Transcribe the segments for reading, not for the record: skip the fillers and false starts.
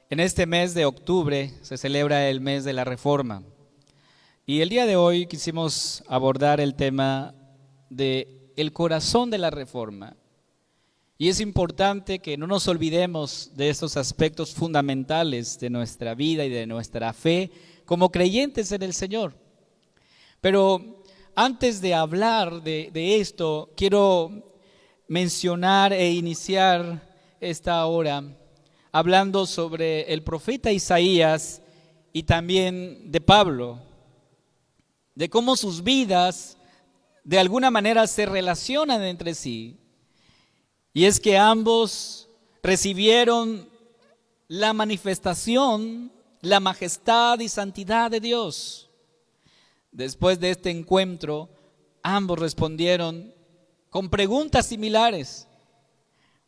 En este mes de octubre se celebra el mes de la Reforma y el día de hoy quisimos abordar el tema de el corazón de la Reforma. Y es importante que no nos olvidemos de estos aspectos fundamentales de nuestra vida y de nuestra fe como creyentes en el Señor. Pero antes de hablar de esto, quiero mencionar e iniciar esta hora hablando sobre el profeta Isaías y también de Pablo, de cómo sus vidas de alguna manera se relacionan entre sí. Y es que ambos recibieron la manifestación, la majestad y santidad de Dios. Después de este encuentro, ambos respondieron con preguntas similares.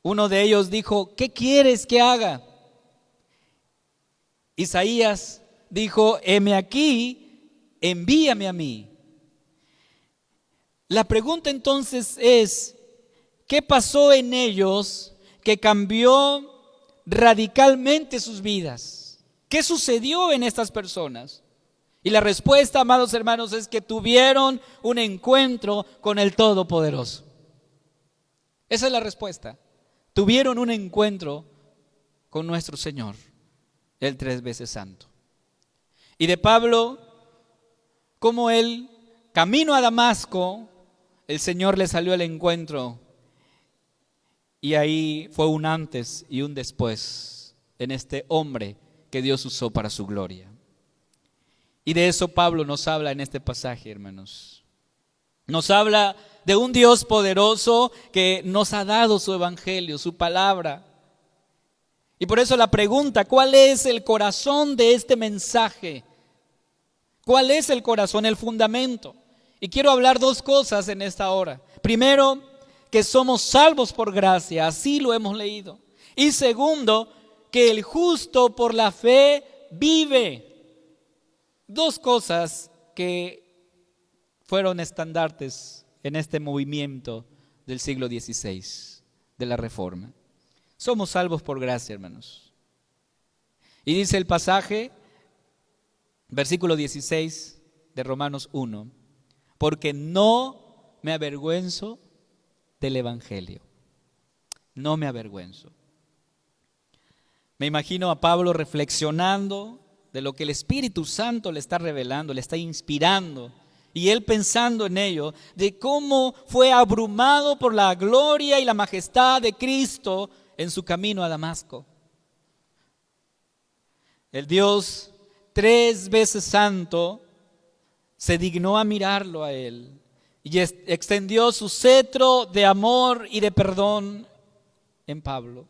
Uno de ellos dijo: ¿qué quieres que haga? Isaías dijo: heme aquí, envíame a mí. La pregunta entonces es: ¿qué pasó en ellos que cambió radicalmente sus vidas? ¿Qué sucedió en estas personas? Y la respuesta, amados hermanos, es que tuvieron un encuentro con el Todopoderoso. Esa es la respuesta. Tuvieron un encuentro con nuestro Señor, el 3 veces santo. Y de Pablo, como él, camino a Damasco, el Señor le salió al encuentro. Y ahí fue un antes y un después en este hombre que Dios usó para su gloria. Y de eso Pablo nos habla en este pasaje, hermanos. Nos habla de un Dios poderoso que nos ha dado su evangelio, su palabra. Y por eso la pregunta: ¿cuál es el corazón de este mensaje? ¿Cuál es el corazón, el fundamento? Y quiero hablar dos cosas en esta hora. Primero, que somos salvos por gracia, así lo hemos leído. Y segundo, que el justo por la fe vive. Dos cosas que fueron estandartes en este movimiento del siglo XVI, de la Reforma. Somos salvos por gracia, hermanos. Y dice el pasaje, versículo 16 de Romanos 1, porque no me avergüenzo del evangelio. No me avergüenzo. Me imagino a Pablo reflexionando de lo que el Espíritu Santo le está revelando, le está inspirando, y él pensando en ello, de cómo fue abrumado por la gloria y la majestad de Cristo en su camino a Damasco. El Dios 3 veces santo se dignó a mirarlo a él y extendió su cetro de amor y de perdón en Pablo.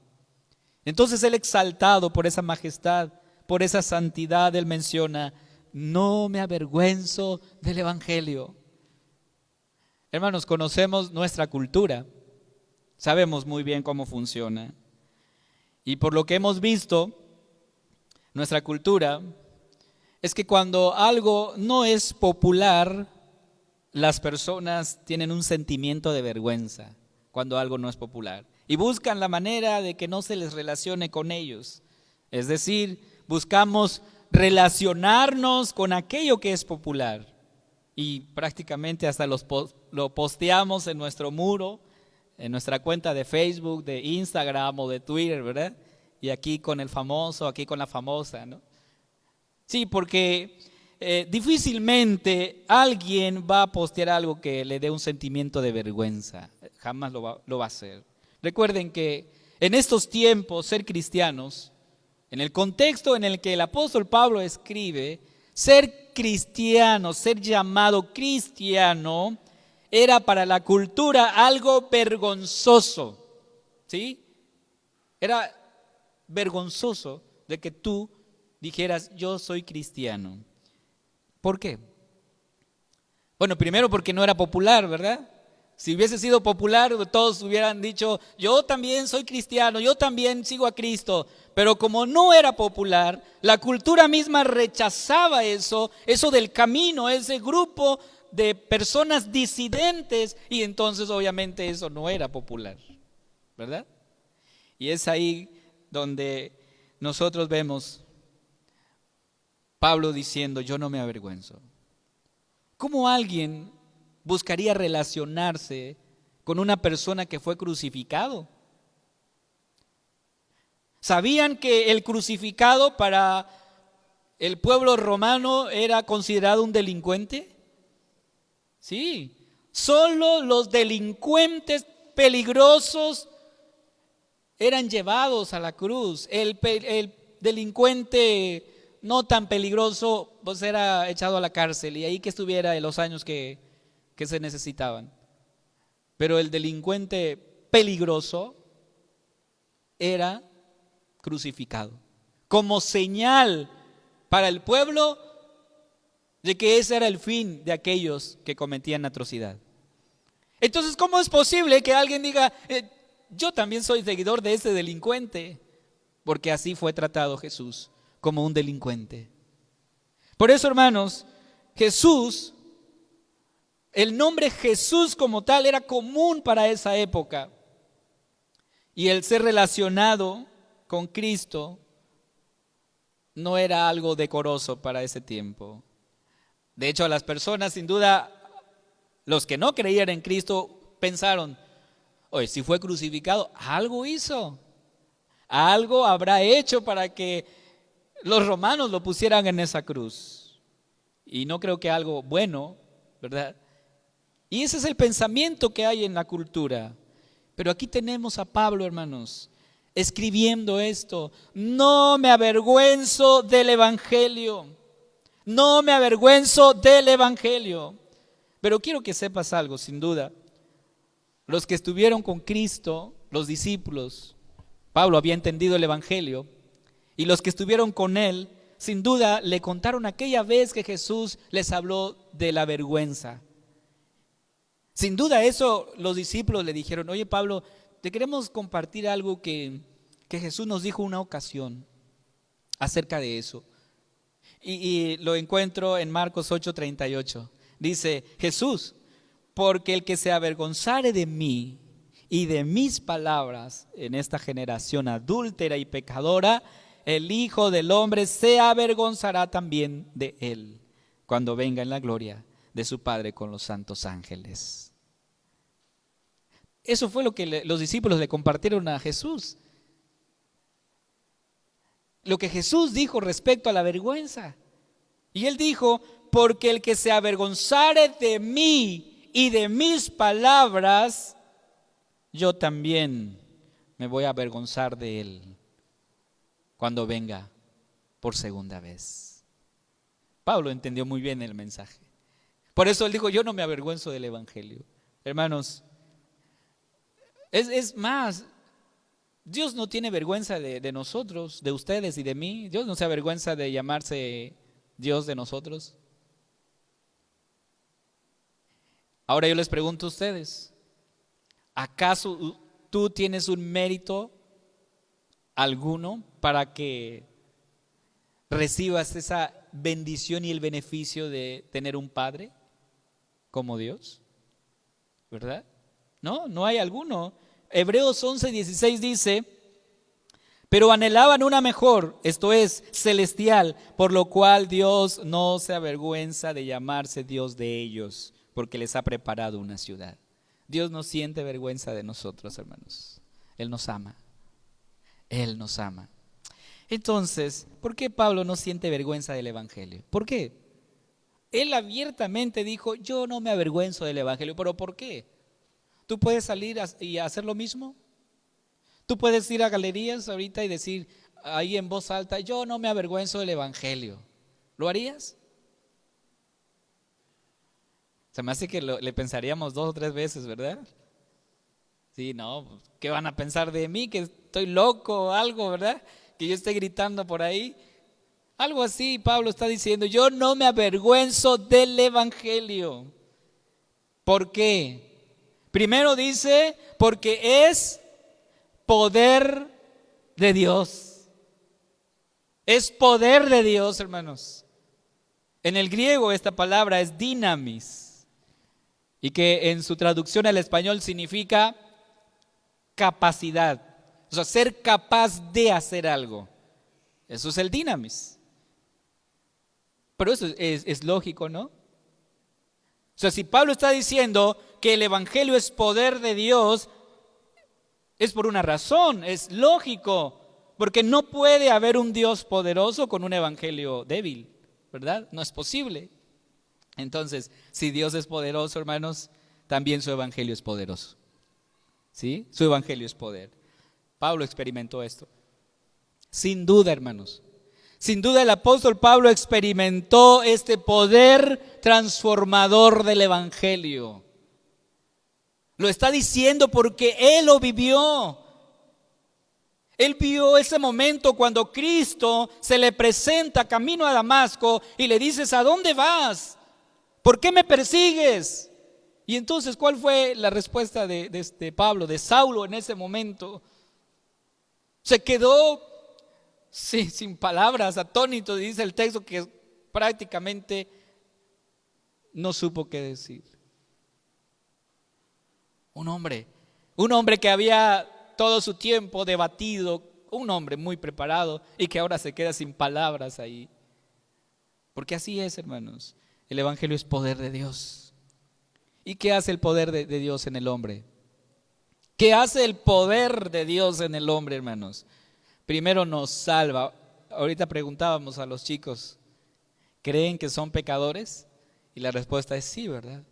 Entonces él, exaltado por esa majestad, por esa santidad, él menciona: no me avergüenzo del evangelio. Hermanos, conocemos nuestra cultura, sabemos muy bien cómo funciona. Y por lo que hemos visto, nuestra cultura es que cuando algo no es popular, las personas tienen un sentimiento de vergüenza cuando algo no es popular y buscan la manera de que no se les relacione con ellos. Es decir, buscamos relacionarnos con aquello que es popular y prácticamente hasta lo posteamos en nuestro muro, en nuestra cuenta de Facebook, de Instagram o de Twitter, ¿verdad? Y aquí con el famoso, aquí con la famosa, ¿no? Sí, porque difícilmente alguien va a postear algo que le dé un sentimiento de vergüenza. Jamás lo va a hacer. Recuerden que en estos tiempos ser cristianos, en el contexto en el que el apóstol Pablo escribe, ser cristiano, ser llamado cristiano, era para la cultura algo vergonzoso, ¿sí? Era vergonzoso de que tú dijeras: yo soy cristiano. ¿Por qué? Bueno, primero porque no era popular, ¿verdad? Si hubiese sido popular, todos hubieran dicho: yo también soy cristiano, yo también sigo a Cristo. Pero como no era popular, la cultura misma rechazaba eso del camino, ese grupo de personas disidentes, y entonces obviamente eso no era popular, ¿verdad? Y es ahí donde nosotros vemos Pablo diciendo, yo no me avergüenzo. ¿Cómo alguien buscaría relacionarse con una persona que fue crucificado? ¿Sabían que el crucificado para el pueblo romano era considerado un delincuente? Sí, solo los delincuentes peligrosos eran llevados a la cruz. El delincuente no tan peligroso pues era echado a la cárcel y ahí que estuviera en los años que se necesitaban. Pero el delincuente peligroso era crucificado como señal para el pueblo de que ese era el fin de aquellos que cometían atrocidad. Entonces, ¿cómo es posible que alguien diga, yo también soy seguidor de ese delincuente? Porque así fue tratado Jesús, como un delincuente. Por eso, hermanos, Jesús, el nombre Jesús como tal era común para esa época. Y el ser relacionado con Cristo no era algo decoroso para ese tiempo. De hecho, las personas, sin duda, los que no creían en Cristo, pensaron, oye, si fue crucificado, algo hizo, algo habrá hecho para que los romanos lo pusieran en esa cruz. Y no creo que algo bueno, ¿verdad? Y ese es el pensamiento que hay en la cultura. Pero aquí tenemos a Pablo, hermanos, escribiendo esto. No me avergüenzo del evangelio. No me avergüenzo del evangelio. Pero quiero que sepas algo, sin duda. Los que estuvieron con Cristo, los discípulos, Pablo había entendido el evangelio, y los que estuvieron con él, sin duda le contaron aquella vez que Jesús les habló de la vergüenza. Sin duda eso los discípulos le dijeron, oye Pablo, te queremos compartir algo que Jesús nos dijo una ocasión acerca de eso. Y lo encuentro en Marcos 8:38. Dice Jesús, porque el que se avergonzare de mí y de mis palabras en esta generación adúltera y pecadora, el Hijo del Hombre se avergonzará también de él cuando venga en la gloria de su Padre con los santos ángeles. Eso fue lo que los discípulos le compartieron a Jesús. Lo que Jesús dijo respecto a la vergüenza. Y él dijo, porque el que se avergonzare de mí y de mis palabras, yo también me voy a avergonzar de él cuando venga por segunda vez. Pablo entendió muy bien el mensaje. Por eso él dijo, yo no me avergüenzo del evangelio. Hermanos, es más, Dios no tiene vergüenza de nosotros, de ustedes y de mí. Dios no se avergüenza de llamarse Dios de nosotros. Ahora yo les pregunto a ustedes, ¿acaso tú tienes un mérito alguno para que recibas esa bendición y el beneficio de tener un padre como Dios? ¿Verdad? No hay alguno. Hebreos 11:16 dice, pero anhelaban una mejor, esto es, celestial, por lo cual Dios no se avergüenza de llamarse Dios de ellos, porque les ha preparado una ciudad. Dios no siente vergüenza de nosotros, hermanos. Él nos ama. Él nos ama. Entonces, ¿por qué Pablo no siente vergüenza del evangelio? ¿Por qué? Él abiertamente dijo, yo no me avergüenzo del evangelio. ¿Pero por qué? ¿Tú puedes salir y hacer lo mismo? ¿Tú puedes ir a galerías ahorita y decir ahí en voz alta, yo no me avergüenzo del evangelio? ¿Lo harías? Se me hace que le pensaríamos 2 o 3 veces, ¿verdad? Sí, no, ¿qué van a pensar de mí? Que estoy loco o algo, ¿verdad? Que yo esté gritando por ahí. Algo así Pablo está diciendo, yo no me avergüenzo del evangelio. ¿Por qué? Primero dice, porque es poder de Dios. Es poder de Dios, hermanos. En el griego esta palabra es dinamis, y que en su traducción al español significa capacidad. O sea, ser capaz de hacer algo. Eso es el dynamis. Pero eso es lógico, ¿no? O sea, si Pablo está diciendo que el evangelio es poder de Dios, es por una razón, es lógico, porque no puede haber un Dios poderoso con un evangelio débil, ¿verdad? No es posible. Entonces, si Dios es poderoso, hermanos, también su evangelio es poderoso. ¿Sí? Su evangelio es poder. Pablo experimentó esto. Sin duda, hermanos. Sin duda el apóstol Pablo experimentó este poder transformador del evangelio. Lo está diciendo porque él lo vivió. Él vio ese momento cuando Cristo se le presenta camino a Damasco y le dices: ¿a dónde vas? ¿Por qué me persigues? Y entonces, ¿cuál fue la respuesta de Pablo, de Saulo en ese momento? Se quedó sin palabras, atónito, dice el texto, que prácticamente no supo qué decir. Un hombre que había todo su tiempo debatido, un hombre muy preparado y que ahora se queda sin palabras ahí. Porque así es, hermanos, el evangelio es poder de Dios. ¿Y qué hace el poder de Dios en el hombre? ¿Qué hace el poder de Dios en el hombre, hermanos? Primero nos salva. Ahorita preguntábamos a los chicos, ¿creen que son pecadores? Y la respuesta es sí, ¿verdad?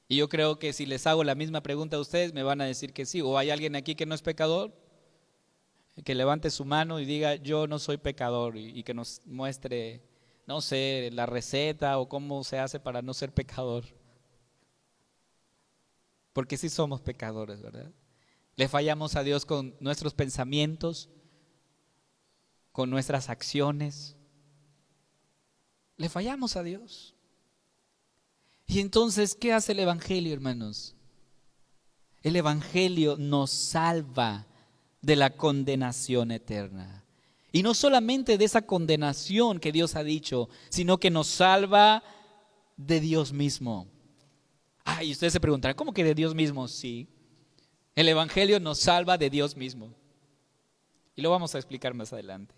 Y yo creo que si les hago la misma pregunta a ustedes, me van a decir que sí. ¿O hay alguien aquí que no es pecador? Que levante su mano y diga: yo no soy pecador, y que nos muestre, no sé, la receta o cómo se hace para no ser pecador. Porque sí somos pecadores, ¿verdad? Le fallamos a Dios con nuestros pensamientos, con nuestras acciones. Le fallamos a Dios. Y entonces, ¿qué hace el evangelio, hermanos? El evangelio nos salva de la condenación eterna. Y no solamente de esa condenación que Dios ha dicho, sino que nos salva de Dios mismo. Y ustedes se preguntarán, ¿cómo que de Dios mismo? Sí, el evangelio nos salva de Dios mismo. Y lo vamos a explicar más adelante.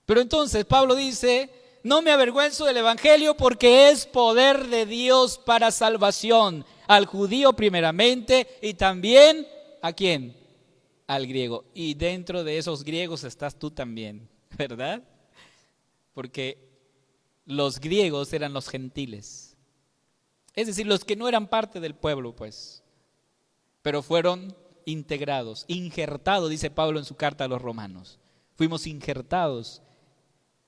Pero entonces Pablo dice: no me avergüenzo del evangelio porque es poder de Dios para salvación, al judío primeramente y también, ¿a quién? Al griego. Y dentro de esos griegos estás tú también, ¿verdad? Porque los griegos eran los gentiles. Es decir, los que no eran parte del pueblo, pues, pero fueron integrados, injertados, dice Pablo en su carta a los romanos. Fuimos injertados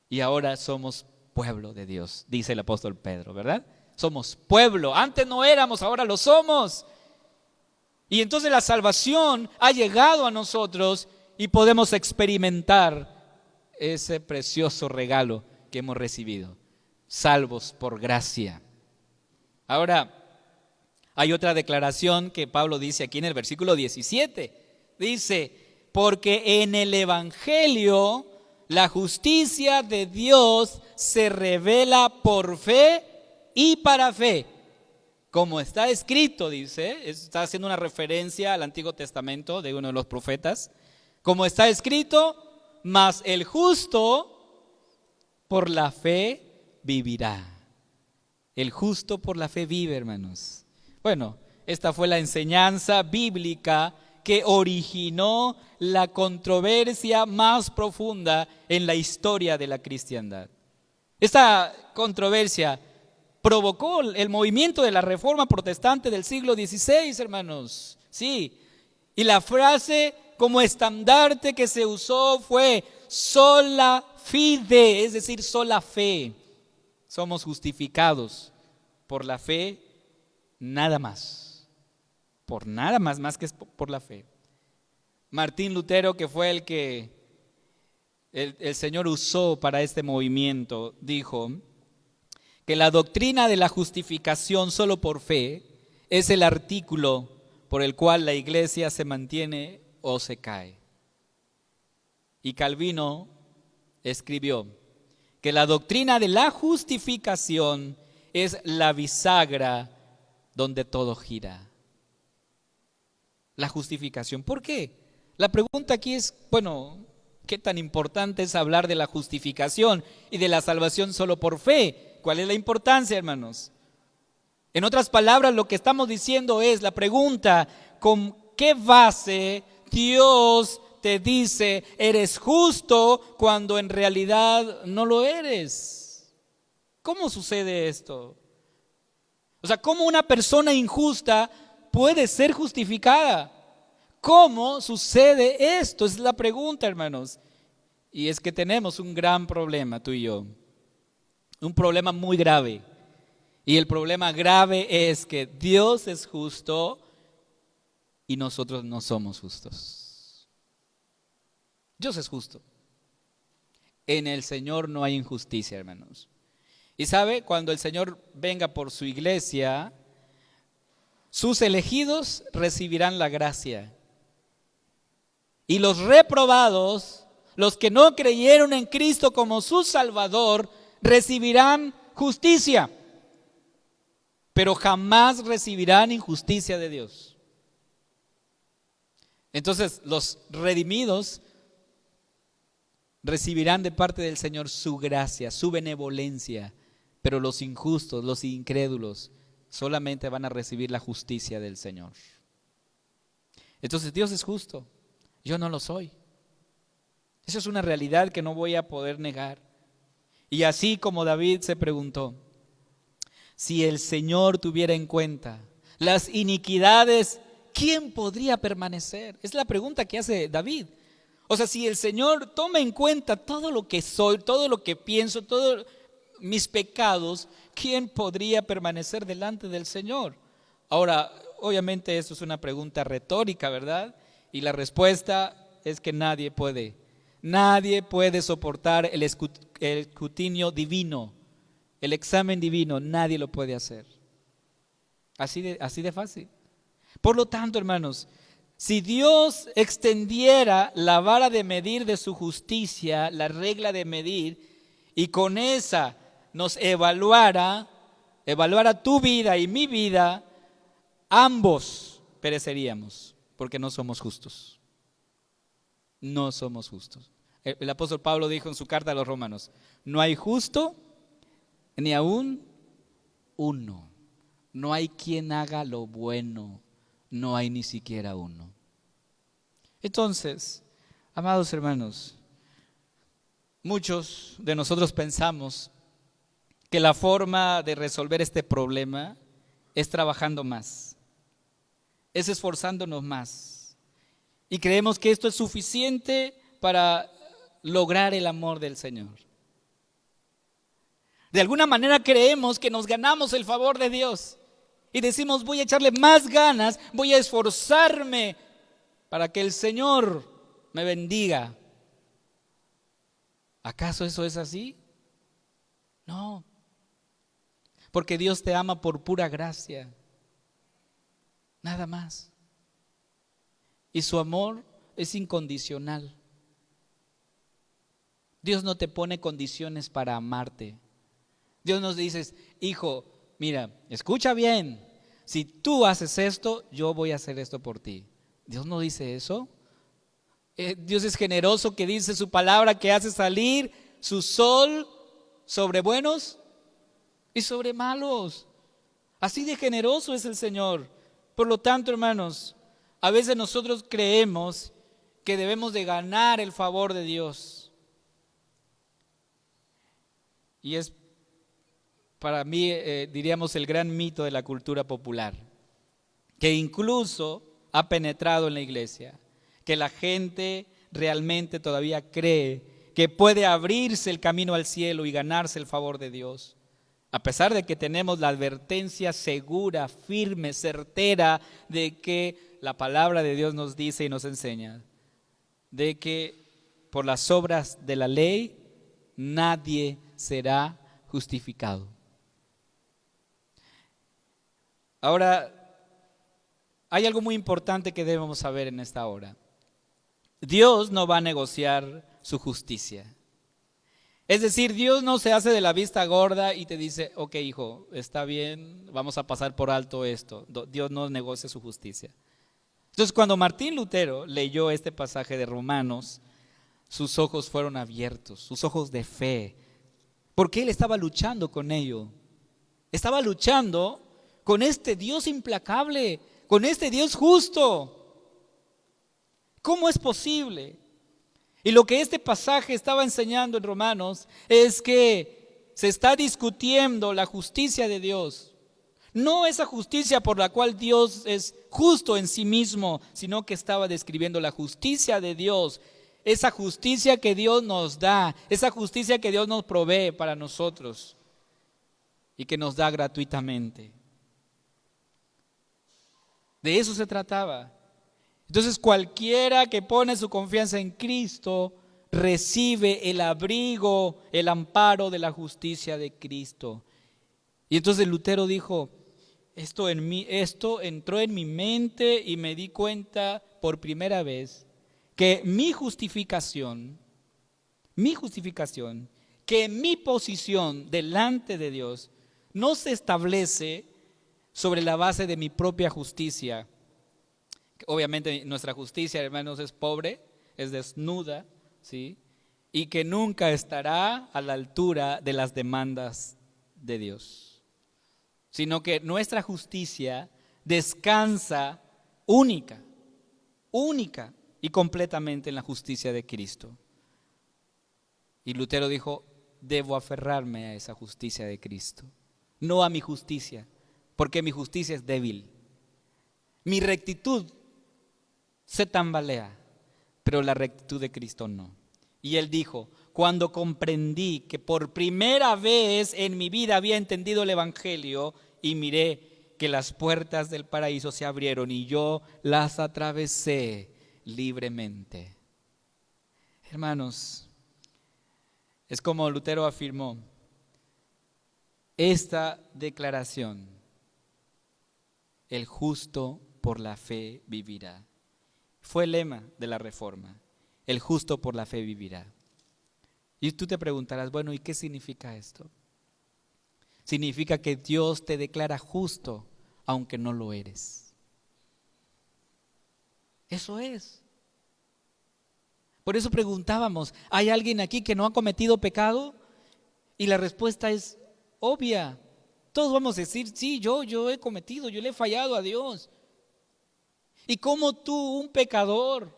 y ahora somos pueblo de Dios, dice el apóstol Pedro, ¿verdad? Somos pueblo, antes no éramos, ahora lo somos. Y entonces la salvación ha llegado a nosotros y podemos experimentar ese precioso regalo que hemos recibido, salvos por gracia. Ahora, hay otra declaración que Pablo dice aquí en el versículo 17. Dice: porque en el evangelio la justicia de Dios se revela por fe y para fe. Como está escrito, dice, está haciendo una referencia al Antiguo Testamento de uno de los profetas. Como está escrito: mas el justo por la fe vivirá. El justo por la fe vive, hermanos. Bueno, esta fue la enseñanza bíblica que originó la controversia más profunda en la historia de la cristiandad. Esta controversia provocó el movimiento de la Reforma Protestante del siglo XVI, hermanos. Sí, y la frase como estandarte que se usó fue sola fide, es decir, sola fe. Somos justificados por la fe, nada más. Por nada más que por la fe. Martín Lutero, que fue el que el Señor usó para este movimiento, dijo que la doctrina de la justificación solo por fe es el artículo por el cual la iglesia se mantiene o se cae. Y Calvino escribió que la doctrina de la justificación es la bisagra donde todo gira. La justificación. ¿Por qué? La pregunta aquí es, bueno, ¿Qué tan importante es hablar de la justificación y de la salvación solo por fe? ¿Cuál es la importancia, hermanos? En otras palabras, lo que estamos diciendo es la pregunta: ¿con qué base Dios te dice eres justo cuando en realidad no lo eres? ¿Cómo sucede esto? O sea, ¿cómo una persona injusta puede ser justificada? ¿Cómo sucede esto? Esa es la pregunta, hermanos. Y es que tenemos un gran problema, tú y yo. Un problema muy grave. Y el problema grave es que Dios es justo y nosotros no somos justos. Dios es justo. En el Señor no hay injusticia, hermanos. Y sabe, cuando el Señor venga por su iglesia, sus elegidos recibirán la gracia. Y los reprobados, los que no creyeron en Cristo como su Salvador, recibirán justicia. Pero jamás recibirán injusticia de Dios. Entonces, los redimidos recibirán de parte del Señor su gracia, su benevolencia, pero los injustos, los incrédulos, solamente van a recibir la justicia del Señor. Entonces, Dios es justo, yo no lo soy. Eso es una realidad que no voy a poder negar. Y así como David se preguntó, si el Señor tuviera en cuenta las iniquidades, ¿quién podría permanecer? Es la pregunta que hace David. O sea, si el Señor toma en cuenta todo lo que soy, todo lo que pienso, todos mis pecados, ¿quién podría permanecer delante del Señor? Ahora, obviamente esto es una pregunta retórica, ¿verdad? Y la respuesta es que nadie puede soportar el escrutinio divino, el examen divino, nadie lo puede hacer. Así de fácil. Por lo tanto, hermanos, si Dios extendiera la vara de medir de su justicia, la regla de medir, y con esa nos evaluara tu vida y mi vida, ambos pereceríamos, porque no somos justos. No somos justos. El apóstol Pablo dijo en su carta a los Romanos, no hay justo ni aún uno. No hay quien haga lo bueno. No hay ni siquiera uno. Entonces, amados hermanos, muchos de nosotros pensamos que la forma de resolver este problema es trabajando más, es esforzándonos más. Y creemos que esto es suficiente para lograr el amor del Señor. De alguna manera creemos que nos ganamos el favor de Dios. Y decimos, voy a echarle más ganas, voy a esforzarme para que el Señor me bendiga. ¿Acaso eso es así? No. Porque Dios te ama por pura gracia. Nada más. Y su amor es incondicional. Dios no te pone condiciones para amarte. Dios nos dice, hijo, mira, escucha bien, si tú haces esto, yo voy a hacer esto por ti. Dios no dice eso. Dios es generoso, que dice su palabra que hace salir su sol sobre buenos y sobre malos. Así de generoso es el Señor. Por lo tanto, hermanos, a veces nosotros creemos que debemos de ganar el favor de Dios. Y es para mí, diríamos, el gran mito de la cultura popular, que incluso ha penetrado en la iglesia, que la gente realmente todavía cree que puede abrirse el camino al cielo y ganarse el favor de Dios, a pesar de que tenemos la advertencia segura, firme, certera, de que la palabra de Dios nos dice y nos enseña, de que por las obras de la ley nadie será justificado. Ahora, hay algo muy importante que debemos saber en esta hora. Dios no va a negociar su justicia. Es decir, Dios no se hace de la vista gorda y te dice, ok, hijo, está bien, vamos a pasar por alto esto. Dios no negocia su justicia. Entonces, cuando Martín Lutero leyó este pasaje de Romanos, sus ojos fueron abiertos, sus ojos de fe, porque él estaba luchando con ello. Estaba luchando con este Dios implacable, con este Dios justo. ¿Cómo es posible? Y lo que este pasaje estaba enseñando en Romanos es que se está discutiendo la justicia de Dios. No esa justicia por la cual Dios es justo en sí mismo, sino que estaba describiendo la justicia de Dios, esa justicia que Dios nos da, esa justicia que Dios nos provee para nosotros y que nos da gratuitamente. De eso se trataba. Entonces cualquiera que pone su confianza en Cristo recibe el abrigo, el amparo de la justicia de Cristo. Y entonces Lutero dijo, esto entró en mi mente y me di cuenta por primera vez que mi justificación, que mi posición delante de Dios no se establece sobre la base de mi propia justicia. Obviamente nuestra justicia, hermanos, es pobre, es desnuda, ¿sí? Y que nunca estará a la altura de las demandas de Dios, sino que nuestra justicia descansa única y completamente en la justicia de Cristo. Y Lutero dijo, debo aferrarme a esa justicia de Cristo, no a mi justicia, porque mi justicia es débil. Mi rectitud se tambalea, pero la rectitud de Cristo no. Y él dijo, cuando comprendí que por primera vez en mi vida había entendido el Evangelio y miré que las puertas del paraíso se abrieron y yo las atravesé libremente. Hermanos, es como Lutero afirmó, esta declaración, el justo por la fe vivirá, fue el lema de la Reforma, el justo por la fe vivirá. Y tú te preguntarás, bueno, ¿y qué significa esto? Significa que Dios te declara justo aunque no lo eres. Eso es. Por eso preguntábamos, ¿hay alguien aquí que no ha cometido pecado? Y la respuesta es obvia. Todos vamos a decir, sí, yo he cometido, yo le he fallado a Dios. ¿Y cómo tú, un pecador,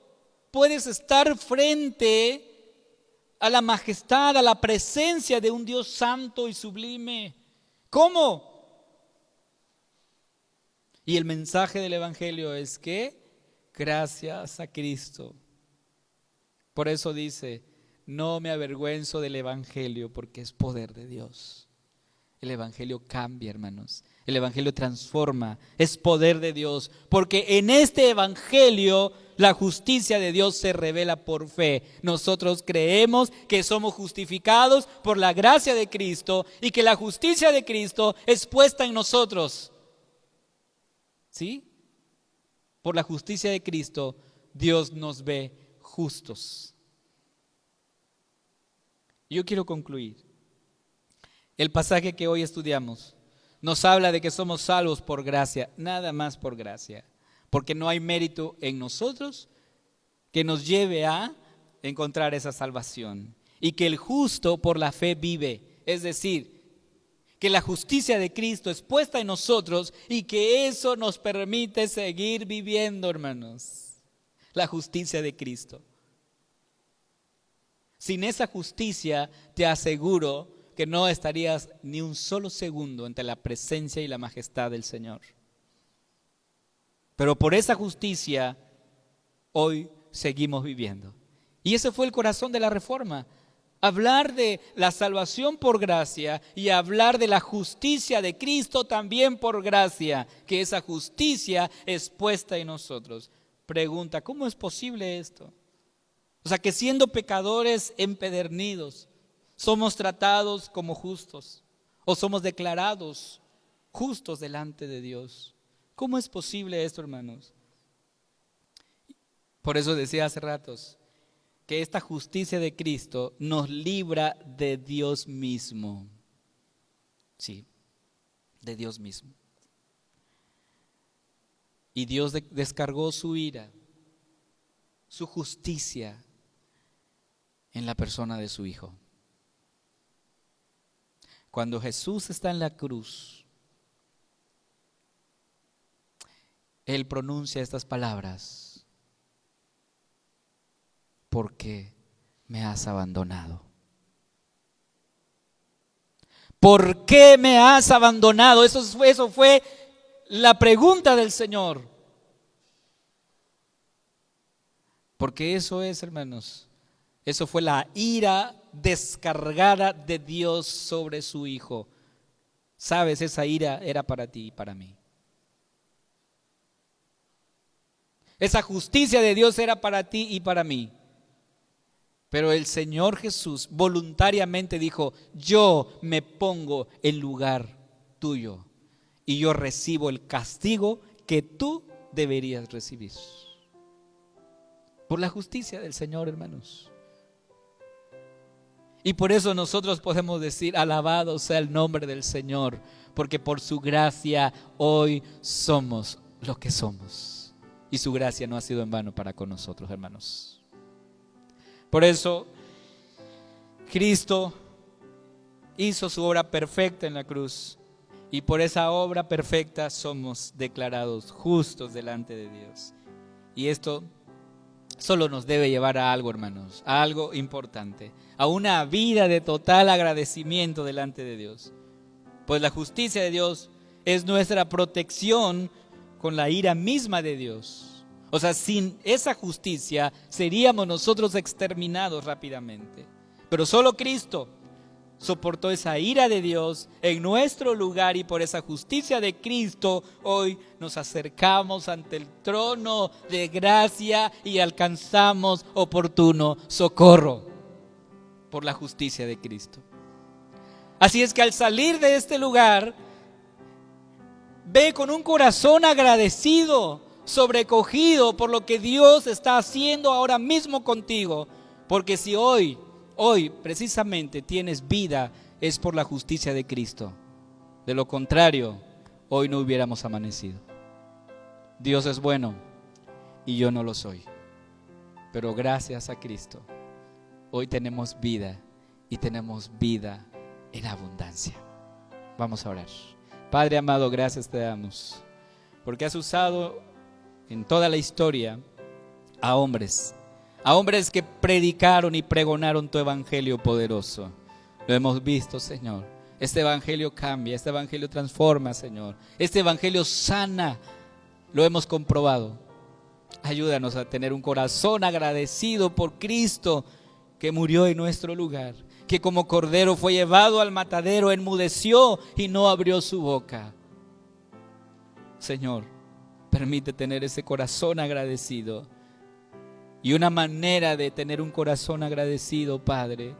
puedes estar frente a la majestad, a la presencia de un Dios santo y sublime? ¿Cómo? Y el mensaje del Evangelio es que gracias a Cristo. Por eso dice, no me avergüenzo del Evangelio porque es poder de Dios. El Evangelio cambia, hermanos. El Evangelio transforma, es poder de Dios, porque en este Evangelio la justicia de Dios se revela por fe. Nosotros creemos que somos justificados por la gracia de Cristo y que la justicia de Cristo es puesta en nosotros. ¿Sí? Por la justicia de Cristo, Dios nos ve justos. Yo quiero concluir. El pasaje que hoy estudiamos nos habla de que somos salvos por gracia, nada más por gracia, porque no hay mérito en nosotros que nos lleve a encontrar esa salvación. Y que el justo por la fe vive, es decir, que la justicia de Cristo es puesta en nosotros y que eso nos permite seguir viviendo, hermanos. La justicia de Cristo. Sin esa justicia, te aseguro que no estarías ni un solo segundo ante la presencia y la majestad del Señor. Pero por esa justicia, hoy seguimos viviendo. Y ese fue el corazón de la Reforma. Hablar de la salvación por gracia y hablar de la justicia de Cristo también por gracia, que esa justicia es puesta en nosotros. Pregunta, ¿cómo es posible esto? O sea, que siendo pecadores empedernidos, somos tratados como justos o somos declarados justos delante de Dios. ¿Cómo es posible esto, hermanos? Por eso decía hace ratos que esta justicia de Cristo nos libra de Dios mismo. Sí, de Dios mismo. Y Dios descargó su ira, su justicia en la persona de su Hijo. Cuando Jesús está en la cruz, Él pronuncia estas palabras: ¿por qué me has abandonado? ¿Por qué me has abandonado? Eso fue la pregunta del Señor. Porque eso es, hermanos, eso fue la ira descargada de Dios sobre su Hijo. Sabes, esa ira era para ti y para mí. Esa justicia de Dios era para ti y para mí. Pero el Señor Jesús voluntariamente dijo: yo me pongo en lugar tuyo y yo recibo el castigo que tú deberías recibir. Por la justicia del Señor, hermanos. Y por eso nosotros podemos decir: alabado sea el nombre del Señor, porque por su gracia hoy somos lo que somos. Y su gracia no ha sido en vano para con nosotros, hermanos. Por eso Cristo hizo su obra perfecta en la cruz, y por esa obra perfecta somos declarados justos delante de Dios. Y esto solo nos debe llevar a algo, hermanos, a algo importante, a una vida de total agradecimiento delante de Dios. Pues la justicia de Dios es nuestra protección con la ira misma de Dios. O sea, sin esa justicia seríamos nosotros exterminados rápidamente. Pero solo Cristo soportó esa ira de Dios en nuestro lugar, y por esa justicia de Cristo hoy nos acercamos ante el trono de gracia y alcanzamos oportuno socorro por la justicia de Cristo. Así es que al salir de este lugar, ve con un corazón agradecido, sobrecogido por lo que Dios está haciendo ahora mismo contigo. Porque si hoy precisamente tienes vida, es por la justicia de Cristo. De lo contrario, hoy no hubiéramos amanecido. Dios es bueno y yo no lo soy. Pero gracias a Cristo, hoy tenemos vida, y tenemos vida en abundancia. Vamos a orar. Padre amado, gracias te damos, porque has usado en toda la historia a hombres que predicaron y pregonaron tu evangelio poderoso. Lo hemos visto, Señor. Este evangelio cambia, este evangelio transforma, Señor. Este evangelio sana, lo hemos comprobado. Ayúdanos a tener un corazón agradecido por Cristo, que murió en nuestro lugar, que como cordero fue llevado al matadero, enmudeció y no abrió su boca. Señor, permite tener ese corazón agradecido. Y una manera de tener un corazón agradecido, Padre,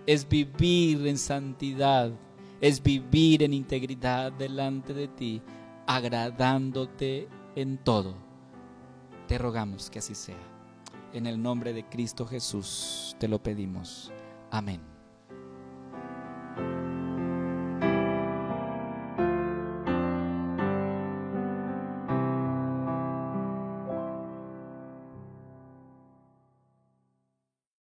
es vivir en santidad, es vivir en integridad delante de ti, agradándote en todo. Te rogamos que así sea. En el nombre de Cristo Jesús te lo pedimos. Amén.